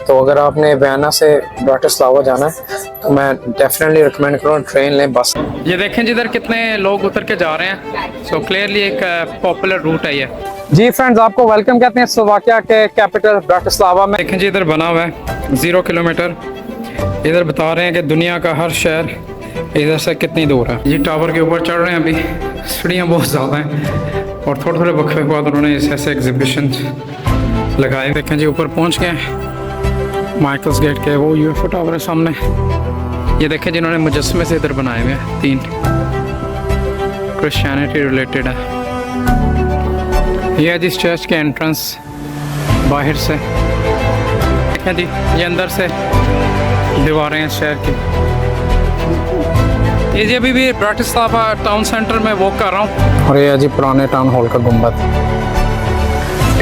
तो अगर आपने वियना से ब्राटिस्लावा जाना है तो मैं डेफिनेटली रिकमेंड करूँ ट्रेन लें बस। ये देखें जिधर कितने लोग उतर के जा रहे हैं। सो क्लियरली एक पॉपुलर रूट है ये। जी फ्रेंड्स, आपको वेलकम कहते हैं स्लोवाकिया के कैपिटल ब्राटिस्लावा में। देखें जी इधर बना हुआ है 0 किलोमीटर। इधर बता रहे हैं कि दुनिया का हर शहर इधर से कितनी दूर है। ये टावर के ऊपर चढ़ रहे हैं, अभी सीढ़ियाँ बहुत ज़्यादा हैं और थोड़े थोड़े वक्फे के बाद उन्होंने ऐसे एग्जीबिशन लगाए। देखें जी ऊपर पहुँच गए माइकल्स गेट के, वो यूएफओ टावर है सामने। ये देखें जिन्होंने मुजस्मे से इधर बनाए हुए हैं 3, क्रिश्चियनिटी रिलेटेड है। ये है जिस चर्च के एंट्रेंस बाहर से। देखें जी ये अंदर से दीवारें हैं शहर की। ये जी अभी भी ब्राटिस्लावा टाउन सेंटर में वॉक कर रहा हूँ और ये है जी पुराने टाउन हॉल का गुंबद।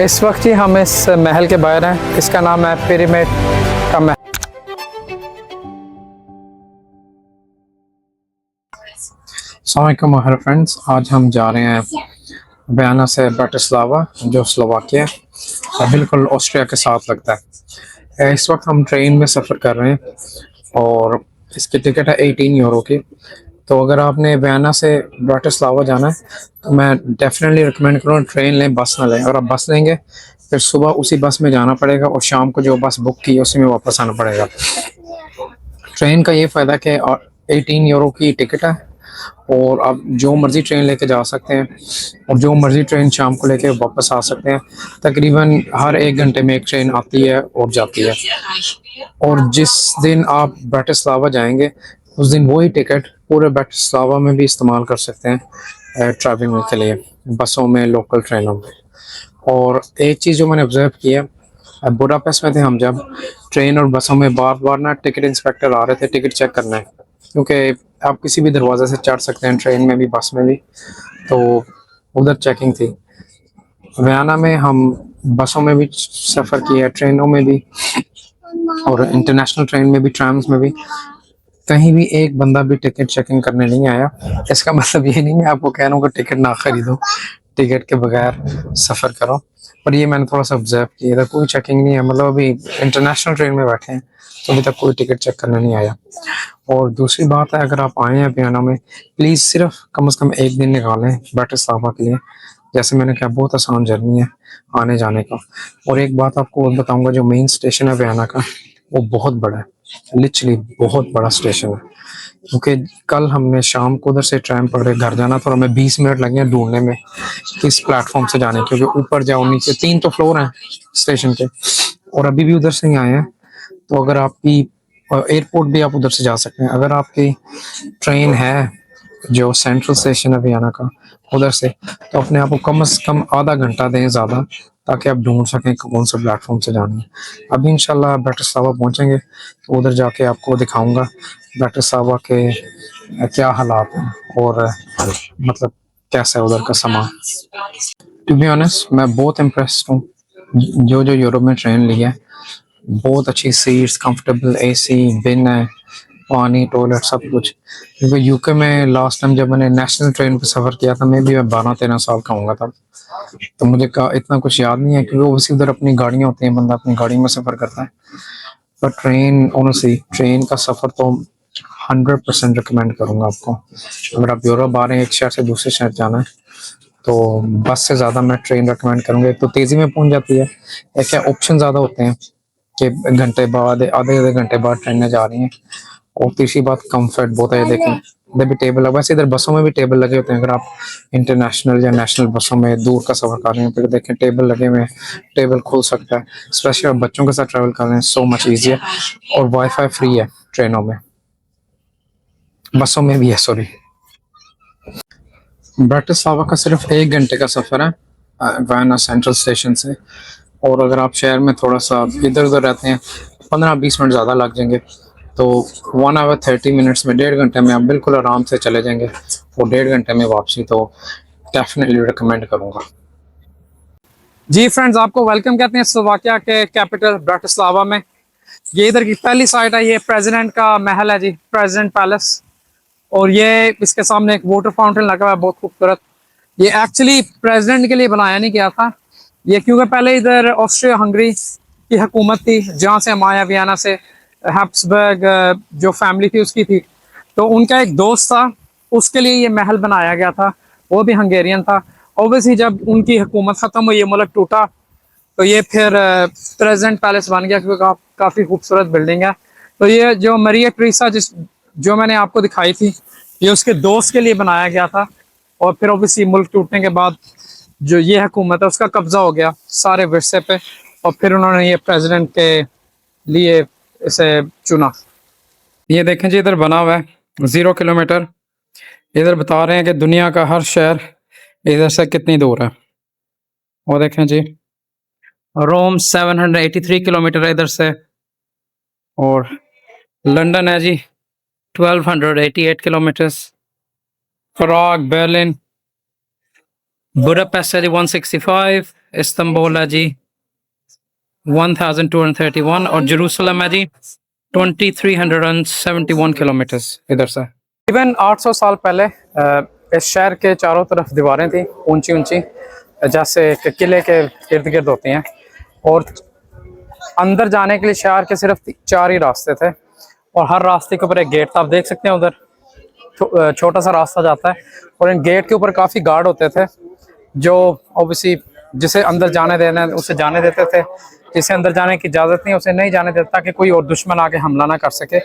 इस वक्त ही हम इस महल के बाहर हैं, इसका नाम है पिरामिड का महल। अस्सलाम वालेकुम हेलो फ्रेंड्स, आज हम जा रहे हैं वियना से ब्राटिस्लावा जो स्लोवाकिया बिल्कुल ऑस्ट्रिया के साथ लगता है। इस वक्त हम ट्रेन में सफ़र कर रहे हैं और इसकी टिकट है 18 यूरो की। तो अगर आपने वियना से ब्राटिस्लावा जाना है तो मैं डेफिनेटली रिकमेंड करूँ ट्रेन लें, बस ना लें। अगर आप बस लेंगे फिर सुबह उसी बस में जाना पड़ेगा और शाम को जो बस बुक की उसी में वापस आना पड़ेगा। ट्रेन का ये फ़ायदा कि 18 यूरो की टिकट है और आप जो मर्ज़ी ट्रेन लेके जा सकते हैं और जो मर्ज़ी ट्रेन शाम को लेके वापस आ सकते हैं। तकरीबन हर 1 घंटे में एक ट्रेन आती है और जाती है। और जिस दिन आप ब्राटिस्लावा जाएंगे उस दिन वही टिकट पूरे ब्राटिस्लावा में भी इस्तेमाल कर सकते हैं ट्रैवलिंग के लिए, बसों में, लोकल ट्रेनों में। और एक चीज़ जो मैंने ऑब्जर्व किया, बुडापेस्ट में थे हम जब, ट्रेन और बसों में बार बार ना टिकट इंस्पेक्टर आ रहे थे टिकट चेक करना है, क्योंकि आप किसी भी दरवाजे से चढ़ सकते हैं ट्रेन में भी बस में भी, तो उधर चेकिंग थी। वियना में हम बसों में भी सफ़र किया, ट्रेनों में भी और इंटरनेशनल ट्रेन में भी, ट्राम्स में भी। कहीं भी एक बंदा भी टिकट चेकिंग करने नहीं आया। इसका मतलब ये नहीं मैं आपको कह रहा हूँ कि टिकट ना खरीदो, टिकट के बगैर सफ़र करो, पर ये मैंने थोड़ा सा ऑब्जर्व किया था, कोई चेकिंग नहीं है। मतलब अभी इंटरनेशनल ट्रेन में बैठे हैं तो अभी तक कोई टिकट चेक करने नहीं आया। और दूसरी बात है, अगर आप आए हैं वियना में, प्लीज़ सिर्फ कम से कम 1 दिन निकालें ब्राटिस्लावा के लिए। जैसे मैंने कहा बहुत आसान जर्नी है आने जाने का। और एक बात आपको बताऊंगा, जो मेन स्टेशन है वियना का वो बहुत बड़ा है, लिटरली बहुत बड़ा स्टेशन है। क्योंकि कल हमने शाम को उधर से ट्रेन पकड़े घर जाना था और हमें 20 मिनट लगे हैं ढूंढने में किस प्लेटफॉर्म से जाने, क्योंकि ऊपर जाओ नीचे 3 तो फ्लोर हैं स्टेशन के और अभी भी उधर से ही आए हैं। तो अगर आपकी एयरपोर्ट भी आप उधर से जा सकते हैं। अगर आपकी ट्रेन है जो सेंट्रल स्टेशन है वियना का उधर से, तो अपने आप को कम से कम आधा घंटा दें ज़्यादा, ताकि आप ढूंढ सकें कौन सा प्लेटफॉर्म से जाना है। अभी इंशाल्लाह ब्राटिस्लावा पहुंचेंगे तो उधर जाके आपको दिखाऊंगा ब्राटिस्लावा के क्या हालात हैं और मतलब कैसा है उधर का सामान। टू बी ऑनेस्ट मैं बहुत इम्प्रेस्ड हूँ जो जो यूरोप में ट्रेन ली है। बहुत अच्छी सीट्स, कंफर्टेबल एसी, बिन है, पानी, टॉयलेट, सब कुछ। क्योंकि यूके में लास्ट टाइम जब मैंने नेशनल ट्रेन पर सफ़र किया था, मैं भी 12-13 साल का होऊंगा तब, तो मुझे इतना कुछ याद नहीं है, क्योंकि उसी उधर अपनी गाड़ियाँ होती हैं, बंदा अपनी गाड़ी में सफ़र करता है। पर ट्रेन, ऑनेस्टली ट्रेन का सफ़र तो 100% रिकमेंड करूँगा आपको। अगर आप यूरोप आ रहे हैं, एक शहर से दूसरे शहर जाना है, तो बस से ज़्यादा मैं ट्रेन रिकमेंड करूँगा। एक तो तेज़ी में पहुँच जाती है, एक क्या ऑप्शन ज़्यादा होते हैं कि घंटे बाद, आधे घंटे बाद ट्रेनें जा रही हैं। और तीसरी बात, कंफर्ट बहुत है। देखें इधर भी टेबल है, वैसे इधर बसों में भी टेबल लगे होते हैं। अगर आप इंटरनेशनल या नेशनल बसों में दूर का सफ़र कर रहे हैं, फिर देखें टेबल लगे हुए हैं, टेबल खुल सकता है। स्पेशली आप बच्चों के साथ ट्रैवल कर रहे हैं, सो मच ईजी है। और वाईफाई फ्री है ट्रेनों में, बसों में भी है, सॉरी। ब्राटिस्लावा का सिर्फ 1 घंटे का सफ़र है वियना सेंट्रल स्टेशन से। और अगर आप शहर में थोड़ा सा इधर उधर रहते हैं, 15-20 मिनट ज़्यादा लग जाएंगे। तो 1 आवर 30 मिनट्स में, 1.5 घंटे में आप बिल्कुल आराम से चले जाएंगे और 1.5 घंटे में वापसी। तो डेफिनेटली रिकमेंड करूँगा। जी फ्रेंड्स, आपको वेलकम कहते हैं स्लोवाकिया के कैपिटल ब्राटिस्लावा में। ये इधर की पहली साइट है, ये प्रेसिडेंट का महल है जी, प्रेसिडेंट पैलेस। और ये इसके सामने एक वाटर फाउंटेन लगा हुआ है, बहुत खूबसूरत। ये एक्चुअली प्रेसिडेंट के लिए बनाया नहीं गया था ये, क्योंकि पहले इधर ऑस्ट्रिया हंगरी की हुकूमत थी, जहाँ से हम आए वियना से, हैब्सबर्ग जो फैमिली थी उसकी थी। तो उनका एक दोस्त था, उसके लिए ये महल बनाया गया था, वो भी हंगेरियन था। ओबियसली जब उनकी हुकूमत ख़त्म हुई, ये मुल्क टूटा, तो ये फिर प्रेजेंट पैलेस बन गया, क्योंकि काफ़ी खूबसूरत बिल्डिंग है। तो ये जो मरिया टेरेसा जो मैंने आपको दिखाई थी, ये उसके दोस्त के लिए बनाया गया था। और फिर ओबियसली मुल्क टूटने के बाद जो ये हुकूमत है उसका कब्जा हो गया सारे विरसे पे, और फिर उन्होंने ये प्रेसिडेंट के लिए इसे चुना। ये देखें जी, इधर बना हुआ है 0 किलोमीटर। इधर बता रहे हैं कि दुनिया का हर शहर इधर से कितनी दूर है। वो देखें जी, रोम 783 किलोमीटर है इधर से, और लंदन है जी 1288 किलोमीटर्स, प्राग, बर्लिन, बुडापेस्ट है जी 165, इस्तांबुल है जी 1231, और जेरूसलम है जी 2371 किलोमीटर्स इधर से। तकरीबन 800 साल पहले इस शहर के चारों तरफ दीवारें थी ऊंची ऊंची, जैसे कि किले के इर्द गिर्द होती हैं, और अंदर जाने के लिए शहर के सिर्फ 4 ही रास्ते थे, और हर रास्ते के ऊपर एक गेट था। आप देख सकते हैं उधर छोटा सा रास्ता जाता है, और इन गेट के ऊपर काफ़ी गार्ड होते थे, जो ऑब्वियसली जिसे अंदर जाने देना है उसे जाने देते थे, जिसे अंदर जाने की इजाज़त नहीं उसे नहीं जाने देता, कि कोई और दुश्मन आके हमला ना कर सके।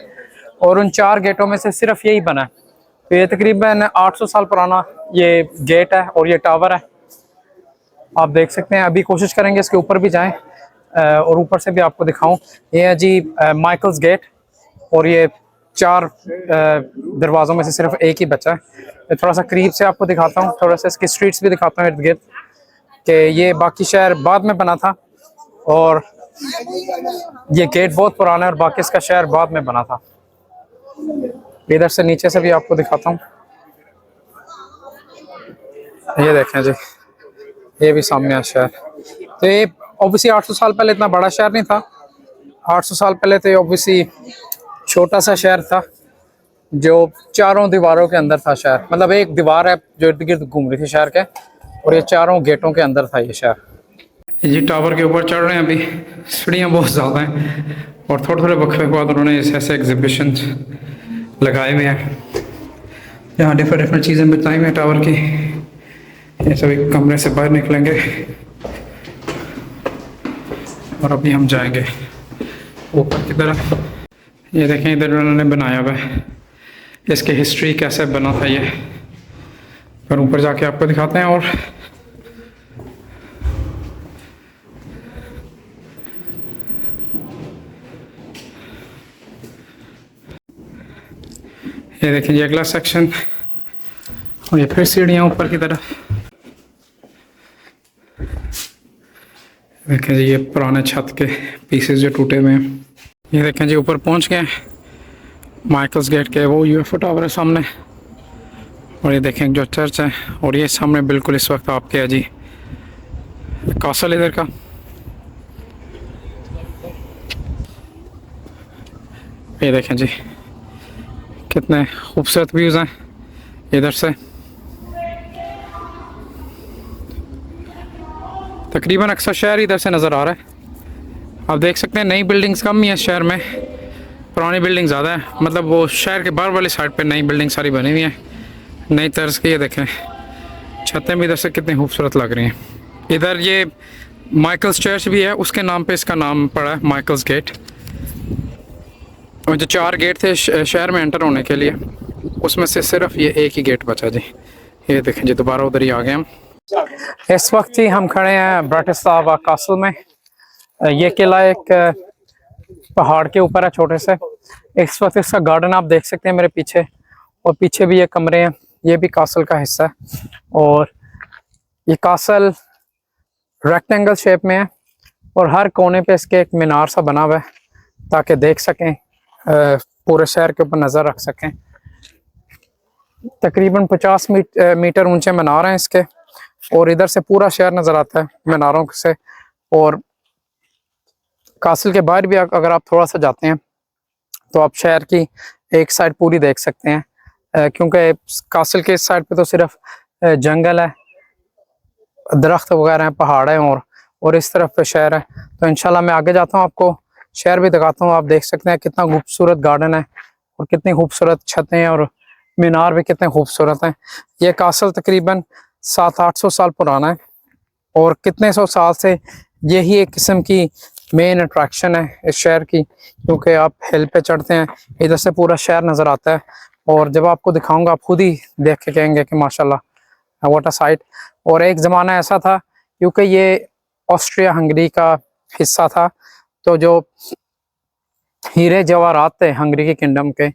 और उन 4 गेटों में से सिर्फ यही बना है। तो ये तकरीबन 800 साल पुराना ये गेट है, और ये टावर है, आप देख सकते हैं। अभी कोशिश करेंगे इसके ऊपर भी जाएं और ऊपर से भी आपको दिखाऊं। ये है जी माइकल्स गेट, और ये 4 दरवाज़ों में से सिर्फ एक ही बचा है। थोड़ा सा करीब से आपको दिखाता हूँ, थोड़ा सा इसकी स्ट्रीट्स भी दिखाता हूँ इर्द गिर्द, कि ये बाकी शहर बाद में बना था, और ये गेट बहुत पुराना है, और बाकी इसका शहर बाद में बना था। इधर से नीचे से भी आपको दिखाता हूँ, ये देखें जी, ये भी सामने है शहर। तो ये ऑब्वियसली 800 साल पहले इतना बड़ा शहर नहीं था। 800 साल पहले तो ये ऑब्वियसली छोटा सा शहर था, जो 4 दीवारों के अंदर था शहर। मतलब एक दीवार है जो इर्द गिर्द घूम रही थी शहर के, और ये 4 गेटों के अंदर था ये शहर। ये टावर के ऊपर चढ़ रहे हैं अभी, सीढ़ियाँ बहुत ज़्यादा हैं, और थोड़े थोड़े वक्फे के बाद उन्होंने ऐसे एग्जीबिशन लगाए हुए हैं, यहाँ डिफरेंट चीज़ें बताई हुई हैं टावर की। ये सभी कमरे से बाहर निकलेंगे, और अभी हम जाएंगे ऊपर की तरफ। ये देखें, इधर उन्होंने बनाया हुआ है, इसकी हिस्ट्री कैसे बना था ये, पर ऊपर जाके आपको दिखाते हैं। और ये देखें ये अगला सेक्शन, और ये फिर सीढ़ियाँ ऊपर की तरफ। देखें जी, ये पुराने छत के पीसेस जो टूटे हुए हैं। ये देखें जी, ऊपर पहुंच गए माइकल्स गेट के, वो यूएफओ टावर है सामने। और ये देखें जो चर्च है, और ये सामने बिल्कुल इस वक्त आपके है जी कासल इधर का। ये देखें जी, कितने खूबसूरत व्यूज़ हैं इधर से। तकरीबन अक्सर शहर इधर से नज़र आ रहा है। आप देख सकते हैं नई बिल्डिंग्स कम ही है शहर में, पुरानी बिल्डिंग ज़्यादा है। मतलब वो शहर के बाहर वाली साइड पे नई बिल्डिंग सारी बनी हुई हैं, नई तर्ज की। ये देखें छतें भी इधर से कितनी खूबसूरत लग रही हैं। इधर ये माइकल्स चर्च भी है, उसके नाम पे इसका नाम पड़ा है माइकल्स गेट। और जो 4 गेट थे शहर में एंटर होने के लिए, उसमें से सिर्फ ये एक ही गेट बचा जी। ये देखें जी, दोबारा उधर ही आ गए हम। इस वक्त ही हम खड़े हैं ब्राटिस्लावा कासल में। ये किला एक पहाड़ के ऊपर है छोटे से। इस वक्त इसका गार्डन आप देख सकते हैं मेरे पीछे, और पीछे भी ये कमरे हैं, ये भी कासल का हिस्सा है। और ये कासल रेक्टेंगल शेप में है, और हर कोने पे इसके एक मीनार सा बना हुआ है, ताकि देख सकें, पूरे शहर के ऊपर नज़र रख सकें। तकरीबन 50 मीटर ऊंचे मीनार हैं इसके, और इधर से पूरा शहर नज़र आता है मीनारों से। और कासल के बाहर भी अगर आप थोड़ा सा जाते हैं तो आप शहर की एक साइड पूरी देख सकते हैं, क्योंकि कासल के इस साइड पे तो सिर्फ जंगल है, दरख्त वगैरह हैं, पहाड़ हैं, और और इस तरफ पे शहर है। तो इंशाल्लाह मैं आगे जाता हूँ, आपको शहर भी दिखाता हूँ। आप देख सकते हैं कितना खूबसूरत गार्डन है और कितनी खूबसूरत छतें हैं और मीनार भी कितने खूबसूरत हैं। ये कासल तकरीबन 700-800 साल पुराना है और कितने सौ साल से यही एक किस्म की मेन अट्रैक्शन है इस शहर की, क्योंकि आप हिल पे चढ़ते हैं, इधर से पूरा शहर नज़र आता है। और जब आपको दिखाऊंगा आप खुद ही देख के कहेंगे कि माशाल्लाह व्हाट अ साइट। और एक ज़माना ऐसा था, क्योंकि ये ऑस्ट्रिया हंगरी का हिस्सा था, तो जो हीरे जवाहरात थे हंगरी के किंगडम के,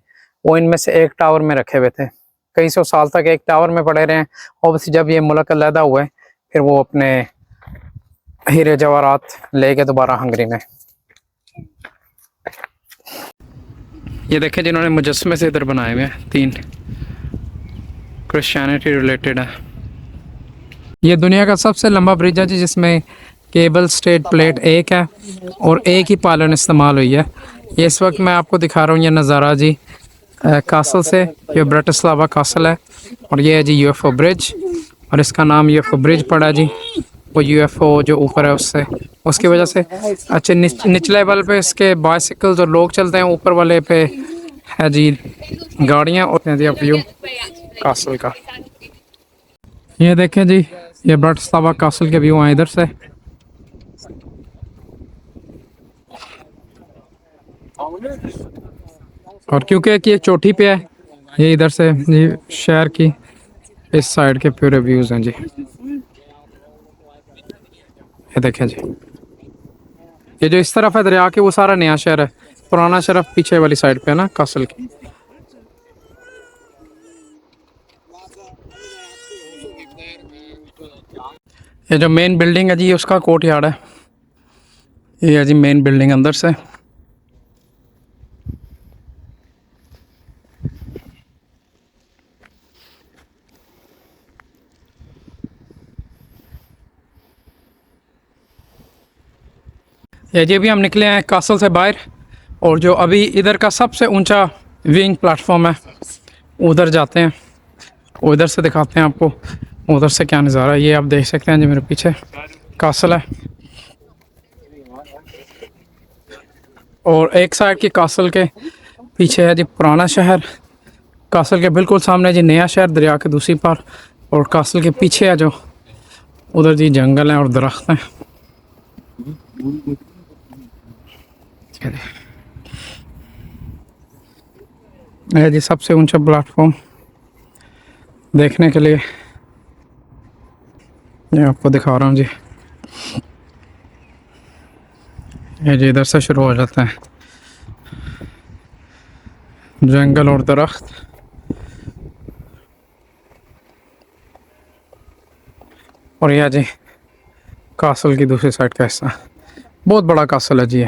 वो इनमें से एक टावर में रखे हुए थे। कई सौ साल तक एक टावर में पड़े रहे हैं। ऑब्वियसली जब ये मुल्क अलहदा हुए फिर वो अपने हीरे जवाहरात लेके दोबारा हंगरी में। ये देखें जिन्होंने मुजस्मे से इधर बनाए हुए हैं, 3 क्रिश्चियनिटी रिलेटेड है। ये दुनिया का सबसे लंबा ब्रिज है जी, जिसमें केबल स्टेट प्लेट एक है और एक ही पालन इस्तेमाल हुई है। ये इस वक्त मैं आपको दिखा रहा हूँ ये नज़ारा जी कासल से। ये ब्राटिस्लावा कासल है और ये है जी यूएफओ ब्रिज, और इसका नाम यूएफओ ब्रिज पड़ा है जी, वो यूएफओ जो ऊपर है उससे, उसकी वजह से। अच्छा निचले लेवल पे इसके बाइसिकल्स और लोग चलते हैं, ऊपर वाले पे है जी गाड़ियाँ और जी व्यू कासल का। ये देखें जी, ये ब्राटिस्लावा कासल के व्यू हैं इधर से। और क्योंकि कि ये चोटी पे है, ये इधर से ये शहर की इस साइड के पूरे व्यूज हैं जी। ये देखें जी, ये जो इस तरफ है दरिया के, वो सारा नया शहर है। पुराना शहर पीछे वाली साइड पे है ना कासल की। ये जो मेन बिल्डिंग है जी, उसका कोर्ट यार्ड है। ये है जी मेन बिल्डिंग अंदर से। ये जी अभी हम निकले हैं कासल से बाहर, और जो अभी इधर का सबसे ऊंचा विंग प्लेटफॉर्म है उधर जाते हैं, उधर से दिखाते हैं आपको उधर से क्या नज़ारा है। ये आप देख सकते हैं जी मेरे पीछे कासल है, और एक साइड की कासल के पीछे है जी पुराना शहर, कासल के बिल्कुल सामने जी नया शहर दरिया के दूसरी पार, और कासल के पीछे है जो उधर जी जंगल है और दरख्त हैं। यह जी सबसे ऊंचा प्लेटफॉर्म देखने के लिए ये आपको दिखा रहा हूँ जी। ये जी इधर से शुरू हो जाता है जंगल और दरख्त, और यह जी कासल की दूसरी साइड का हिस्सा। बहुत बड़ा कासल है जी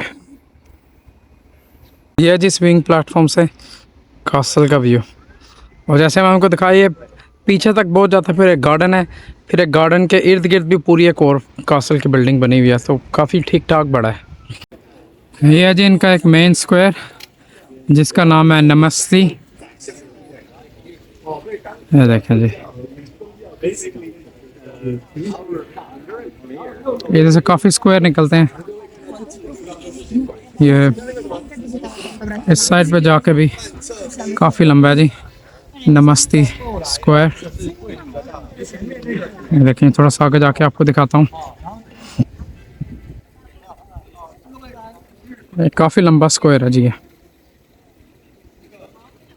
ये जी स्विंग प्लेटफॉर्म से कासल का व्यू। और जैसे मैं आपको दिखाया, ये पीछे तक बहुत जाता है, फिर एक गार्डन है, फिर एक गार्डन के इर्द गिर्द भी पूरी एक और कासल की बिल्डिंग बनी हुई है, तो काफ़ी ठीक ठाक बड़ा है। ये है जी इनका एक मेन स्क्वायर जिसका नाम है नमस्ती। ये देखें जी, इधर से काफ़ी स्क्वायर निकलते हैं। ये इस साइड पे जाके भी काफ़ी लंबा है जी नमस्ती स्क्वायर। देखें थोड़ा सा आगे जाके आपको दिखाता हूँ, काफ़ी लंबा स्क्वायर है जी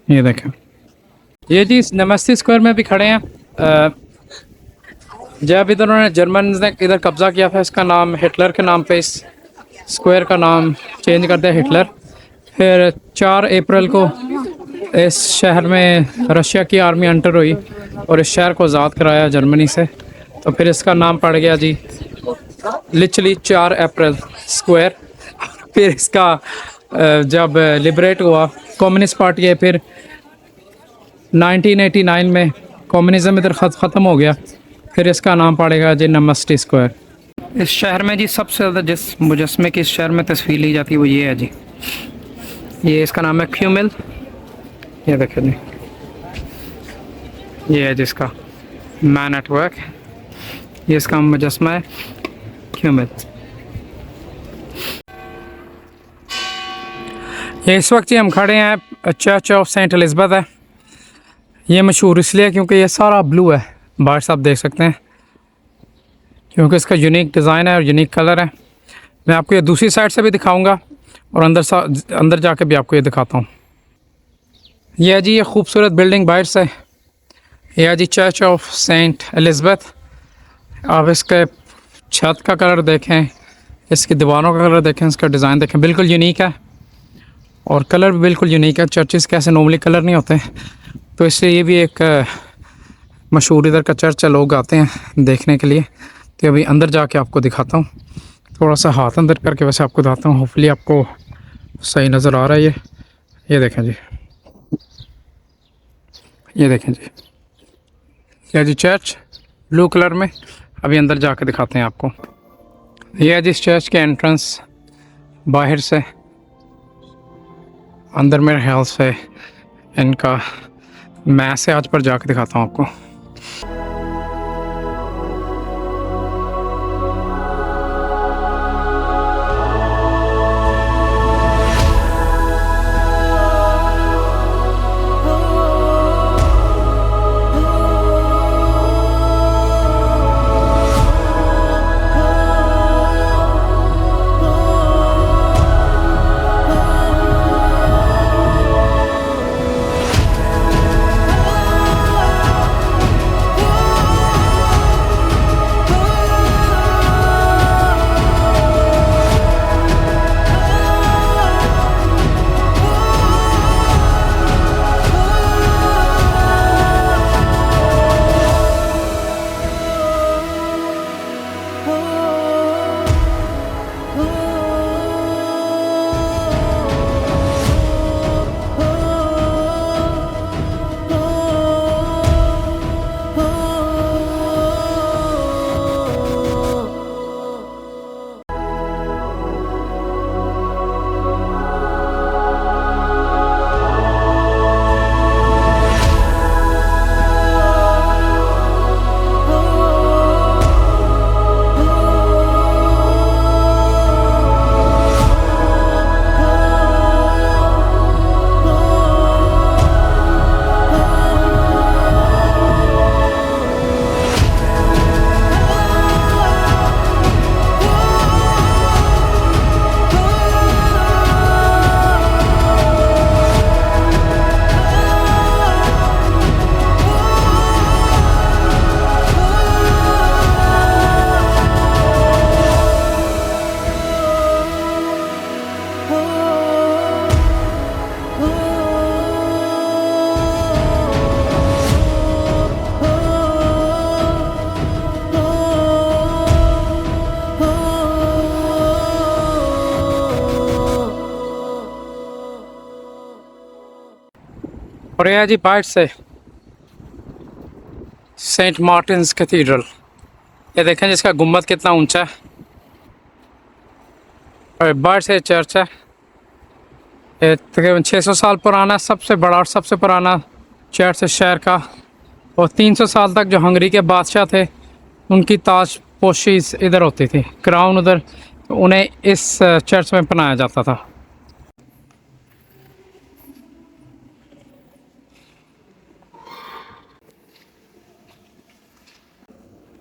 ये देखें। ये जी नमस्ती स्क्वायर में भी खड़े हैं। जब इधर उन्होंने जर्मन ने इधर कब्ज़ा किया था, इसका नाम हिटलर के नाम पे इस स्क्वायर का नाम चेंज कर दिया हिटलर। फिर 4 अप्रैल को इस शहर में रशिया की आर्मी एंटर हुई और इस शहर को आज़ाद कराया जर्मनी से, तो फिर इसका नाम पड़ गया जी लिटरली 4 अप्रैल स्क्वायर। फिर इसका जब लिबरेट हुआ कम्युनिस्ट पार्टी है, फिर 1989 में कम्युनिज़म इधर ख़त्म हो गया, फिर इसका नाम पड़ेगा जी नमस्ते स्क्वायर। इस शहर में जी सबसे ज़्यादा जिस मुजस्मे की इस शहर में तस्वीर ली जाती है वो ये है जी, ये इसका नाम है क्यूमिल। ये देखें जी, ये है जिसका मैन एट वर्क, ये इसका मुजस्मा है। क्यों ये इस वक्त ही हम खड़े हैं चर्च ऑफ सेंट एलिज़ाबेथ है। ये मशहूर इसलिए क्योंकि ये सारा ब्लू है, बाहर से आप देख सकते हैं, क्योंकि इसका यूनिक डिज़ाइन है और यूनिक कलर है। मैं आपको ये दूसरी साइड से भी दिखाऊंगा और अंदर जाके भी आपको ये दिखाता हूँ। ये है जी ये खूबसूरत बिल्डिंग बाहर से, ये है जी चर्च ऑफ सेंट एलिज़ाबेथ। आप इसके छत का कलर देखें, इसकी दीवारों का कलर देखें, इसका डिज़ाइन देखें, बिल्कुल यूनिक है और कलर भी बिल्कुल यूनिक है। चर्चेस कैसे नॉर्मली कलर नहीं होते, तो इसलिए ये भी एक मशहूर इधर का चर्च है, लोग आते हैं देखने के लिए। तो अभी अंदर जाके आपको दिखाता हूँ, थोड़ा सा हाथ अंदर करके वैसे आपको दिखाता हूँ, होपफुली आपको सही नज़र आ रहा है। ये देखें जी, ये देखें जी, यह जी चर्च ब्लू कलर में। अभी अंदर जाके दिखाते हैं आपको। यह है जिस चर्च के एंट्रेंस बाहर से, अंदर मेरे ख्याल से इनका मैं से आज पर जाके दिखाता हूँ आपको। और यह है जी बाहर से सेंट मार्टिन्स कैथीड्रल। ये देखें जिसका गुम्बद कितना ऊंचा है, और बाहर से चर्च है। ये तकरीबन 600 साल पुराना सबसे बड़ा और सबसे पुराना चर्च है शहर का। और 300 साल तक जो हंगरी के बादशाह थे उनकी ताज पोशी इधर होती थी, क्राउन उधर, तो उन्हें इस चर्च में पहनाया जाता था।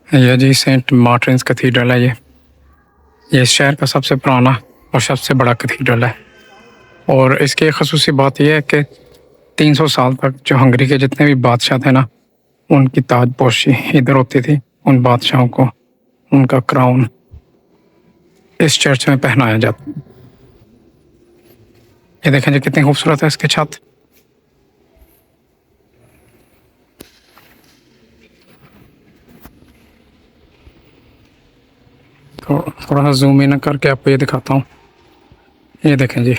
यह जी सेंट मार्टिन्स कैथीड्रल है। ये इस शहर का सबसे पुराना और सबसे बड़ा कैथीड्रल है। और इसकी एक ख़ुसूसी बात यह है कि 300 साल तक जो हंगरी के जितने भी बादशाह थे ना, उनकी ताजपोशी इधर होती थी। उन बादशाहों को उनका क्राउन इस चर्च में पहनाया जाता। ये देखें जी कितनी खूबसूरत है इसकी छत। थोड़ा सा जूम इन करके आपको ये दिखाता हूँ। ये देखें जी,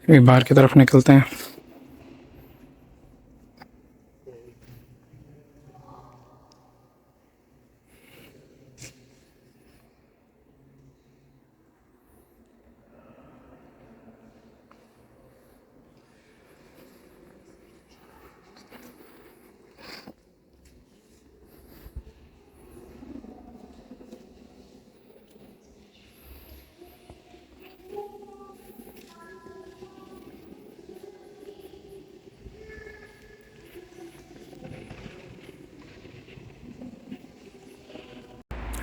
बाहर की तरफ निकलते हैं।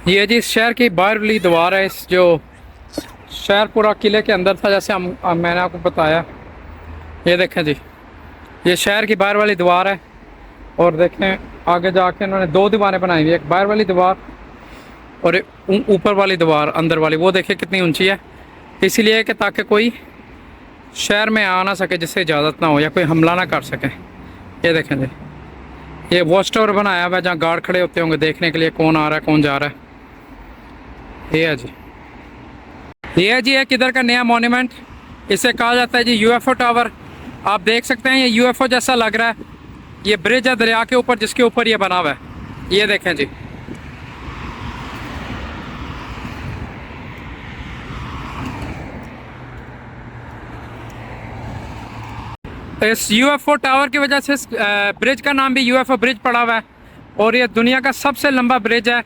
ये जी शहर की बाहर वाली दीवार है। इस जो शहर पूरा किले के अंदर था, जैसे मैंने आपको बताया। ये देखें जी, ये शहर की बाहर वाली दीवार है। और देखें आगे जाके इन्होंने दो दीवारें बनाई हुई है, एक बाहर वाली दीवार और एक ऊपर वाली दीवार अंदर वाली। वो देखिए कितनी ऊंची है, इसीलिए कि ताकि कोई शहर में आ ना सके जिससे इजाज़त ना हो या कोई हमला ना कर सके। ये देखें जी, ये वॉच टावर बनाया हुआ है जहाँ गार्ड खड़े होते होंगे देखने के लिए कौन आ रहा है कौन जा रहा है। ये है जी, ये है जी एक इधर का नया मॉन्यूमेंट, इसे कहा जाता है जी यूएफओ टावर। आप देख सकते हैं ये यूएफओ जैसा लग रहा है। ये ब्रिज है दरिया के ऊपर जिसके ऊपर ये बना हुआ है। ये देखें जी, इस यूएफओ टावर की वजह से इस ब्रिज का नाम भी यूएफओ ब्रिज पड़ा हुआ है। और ये दुनिया का सबसे लंबा ब्रिज है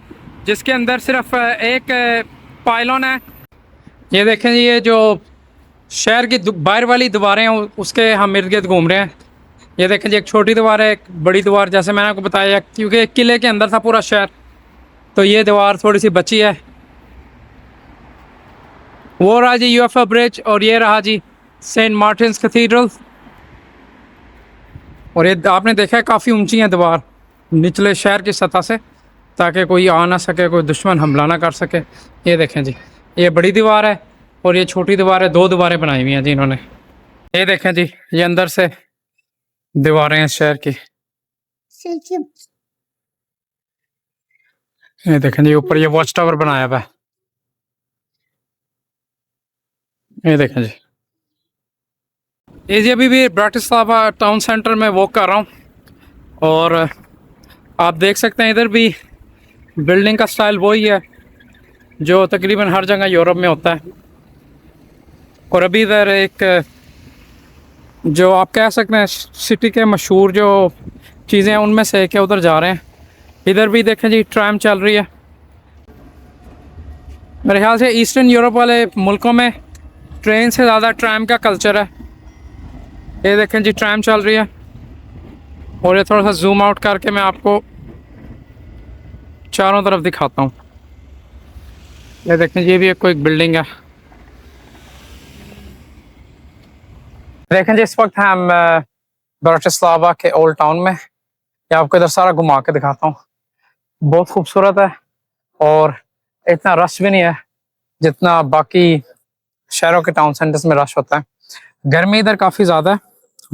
जिसके अंदर सिर्फ एक पाइलॉन है। ये देखें जी, ये जो शहर की बाहर वाली दीवारें हैं उसके हम इर्द गिर्द घूम रहे हैं। ये देखें जी, एक छोटी दीवार है, एक बड़ी दीवार, जैसे मैंने आपको बताया, क्योंकि किले के अंदर था पूरा शहर, तो ये दीवार थोड़ी सी बची है। वो रहा जी यूएफओ ब्रिज, और ये रहा जी सेंट मार्टिन्स कैथीड्रल। और ये आपने देखा है काफ़ी ऊंची है दीवार निचले शहर की सतह से, ताकि कोई आ ना सके, कोई दुश्मन हमला ना कर सके। ये देखें जी, ये बड़ी दीवार है और ये छोटी दीवार है, दो दीवारें बनाई हुई हैं जी इन्होंने। ये देखें जी, ये अंदर से दीवारें हैं शहर की। ये देखें जी, ऊपर ये वॉच टावर बनाया हुआ है। ये देखें जी, ये जी अभी भी ब्राटिस्लावा टाउन सेंटर में वॉक कर रहा हूँ। और आप देख सकते हैं इधर भी बिल्डिंग का स्टाइल वही है जो तकरीबन हर जगह यूरोप में होता है। और अभी इधर एक जो आप कह सकते हैं सिटी के मशहूर जो चीज़ें हैं उनमें से एक है, उधर जा रहे हैं। इधर भी देखें जी ट्रैम चल रही है। मेरे ख्याल से ईस्टर्न यूरोप वाले मुल्कों में ट्रेन से ज़्यादा ट्रैम का कल्चर है। ये देखें जी ट्रैम चल रही है। और ये थोड़ा सा जूम आउट करके मैं आपको चारों तरफ दिखाता हूँ। ये देखें ये भी एक कोई बिल्डिंग है। देखें जी, इस वक्त हम ब्राटिस्लावा के ओल्ड टाउन में। ये आपको इधर सारा घुमा के दिखाता हूँ। बहुत खूबसूरत है और इतना रश भी नहीं है जितना बाकी शहरों के टाउन सेंटर्स में रश होता है। गर्मी इधर काफ़ी ज़्यादा है,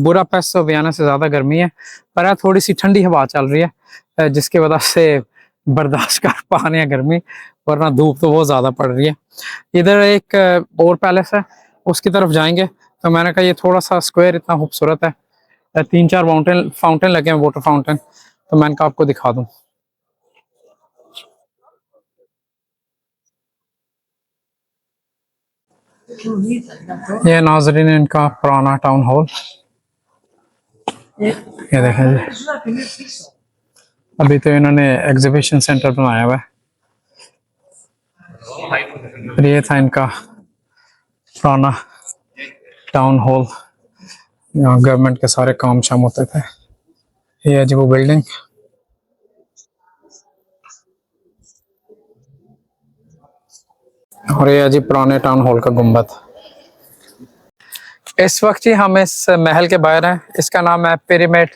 बुडापेस्ट और वियना से ज़्यादा गर्मी है, पर थोड़ी सी ठंडी हवा चल रही है जिसकी वजह से बर्दाश्त कर पा रहे हैं गर्मी, वरना धूप तो बहुत ज़्यादा पड़ रही है। इधर एक और पैलेस है, उसकी तरफ जाएंगे। तो मैंने कहा ये थोड़ा सा स्क्वायर इतना खूबसूरत है, तीन चार फाउंटेन लगे हैं, वाटर फाउंटेन, तो मैंने कहा आपको दिखा दूँ। ये नाजरीन इनका पुराना टाउन हॉल। ये देखें जी, अभी तो इन्होंने एग्जीबिशन सेंटर बनाया हुआ है। ये था इनका पुराना टाउन हॉल, यहाँ गवर्नमेंट के सारे काम शाम होते थे। ये है जी वो बिल्डिंग। और ये है जी पुराने टाउन हॉल का गुंबद। इस वक्त जी हम इस महल के बाहर हैं, इसका नाम है पिरामिड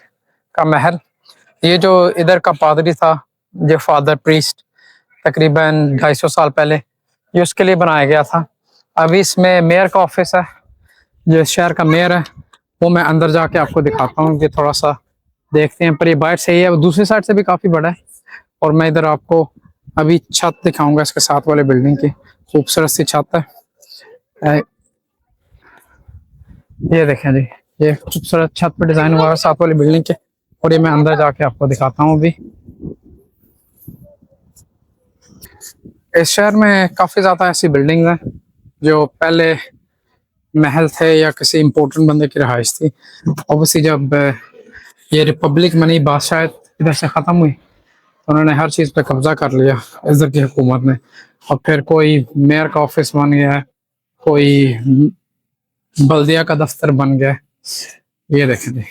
का महल। ये जो इधर का पादरी था, जो फादर प्रीस्ट, तकरीबन 250 साल पहले ये उसके लिए बनाया गया था। अभी इसमें मेयर का ऑफिस है, जो शहर का मेयर है, वो मैं अंदर जाके आपको दिखाता हूँ कि थोड़ा सा देखते हैं। पर ये बाहर से ही है, दूसरी साइड से भी काफ़ी बड़ा है। और मैं इधर आपको अभी छत दिखाऊंगा इसके साथ वाले बिल्डिंग की, खूबसूरत सी छत है। ये देखें जी, ये खूबसूरत छत पर डिजाइन हुआ है साथ वाली बिल्डिंग के। और ये मैं अंदर जाके आपको दिखाता हूँ। अभी इस शहर में काफ़ी ज़्यादा ऐसी बिल्डिंग हैं जो पहले महल थे या किसी इम्पोर्टेंट बंदे की रहाइश थी। ऑब्वियसली जब ये रिपब्लिक बनी, बादशाह इधर से ख़त्म हुई, तो उन्होंने हर चीज़ पे कब्जा कर लिया इधर की हुकूमत ने। और फिर कोई मेयर का ऑफिस बन गया, कोई बल्दिया का दफ्तर बन गया। ये देखें जी,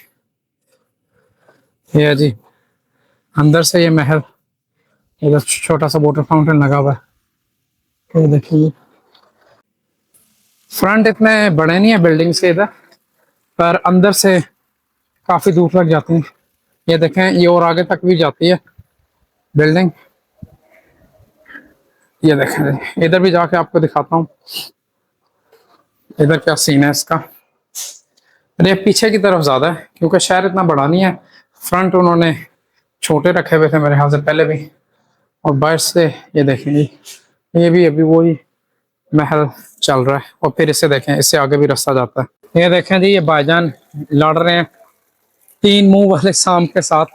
ये है जी अंदर से ये महल इधर छोटा सा वाटर फाउंटेन लगा हुआ है, ये देखिए। फ्रंट इतने बड़े नहीं है बिल्डिंग से इधर, पर अंदर से काफी दूर तक जाती है। ये देखें, ये और आगे तक भी जाती है बिल्डिंग। ये देखें, इधर भी जाके आपको दिखाता हूँ इधर क्या सीन है इसका। अरे पीछे की तरफ ज्यादा है क्योंकि शहर इतना बड़ा नहीं है। फ्रंट उन्होंने छोटे रखे हुए थे मेरे ख्याल से पहले भी, और बाहर से ये देखें, ये भी अभी वही महल चल रहा है। और फिर इसे देखें, इससे आगे भी रास्ता जाता है। ये देखें जी, ये भाईजान लड़ रहे हैं 3 मुंह वाले सांप के साथ।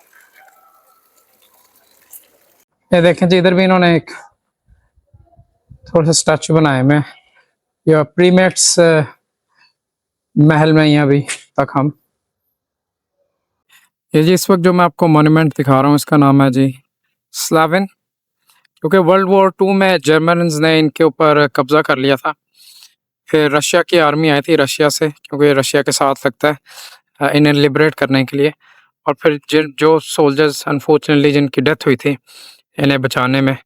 ये देखें जी, इधर भी इन्होंने एक थोड़ा सा स्टैचू बनाए में, या प्रीमेट्स महल में ही अभी तक हम। ये जी इस वक्त जो मैं आपको मॉन्यूमेंट दिखा रहा हूँ, इसका नाम है जी स्लाविन, क्योंकि वर्ल्ड वॉर 2 में जर्मन्स ने इनके ऊपर कब्जा कर लिया था। फिर रशिया की आर्मी आई थी रशिया से, क्योंकि रशिया के साथ लगता है इन्हें लिबरेट करने के लिए। और फिर जो सोल्जर्स अनफॉर्चुनेटली जिनकी डेथ हुई थी इन्हें बचाने में,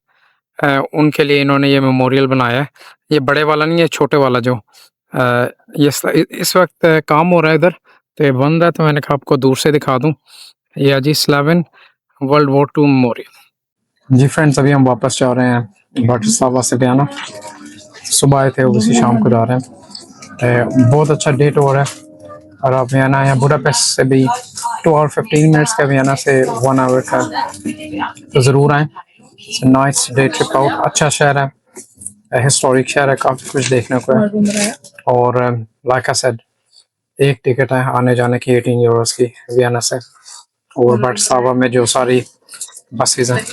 उनके लिए इन्होंने ये मेमोरियल बनाया है। ये बड़े वाला नहीं है, छोटे वाला जो ये इस वक्त काम हो रहा है इधर, तो ये बंद है, तो मैंने कहा आपको दूर से दिखा दूं। ये अजी स्लाविन वर्ल्ड वॉर 2 मेमोरियल। जी फ्रेंड्स, अभी हम वापस जा रहे हैं ब्राटिस्लावा से बयाना। सुबह आए थे, उसी शाम को जा रहे हैं। बहुत अच्छा डे टूर है। और आप वियना या बुडापेस्ट से भी 2 और 15 मिनट्स का, वियना से 1 आवर का, तो ज़रूर आएँ। Nice day trip out. अच्छा शहर है, हिस्टोरिक शहर है, काफ़ी कुछ देखने को है। और लाइक आई सेड, एक टिकट है आने जाने की 18 यूरोस की वियना से। और ब्राटिस्लावा में जो सारी बसेज हैं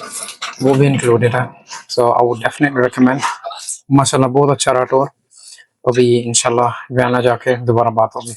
वो भी इंक्लूडेड है। सो आई वुड डेफिनेटली रिकमेंड। माशाल्लाह बहुत अच्छा रहा टूर। अभी इंशाल्लाह वियना जाके दोबारा बात होगी।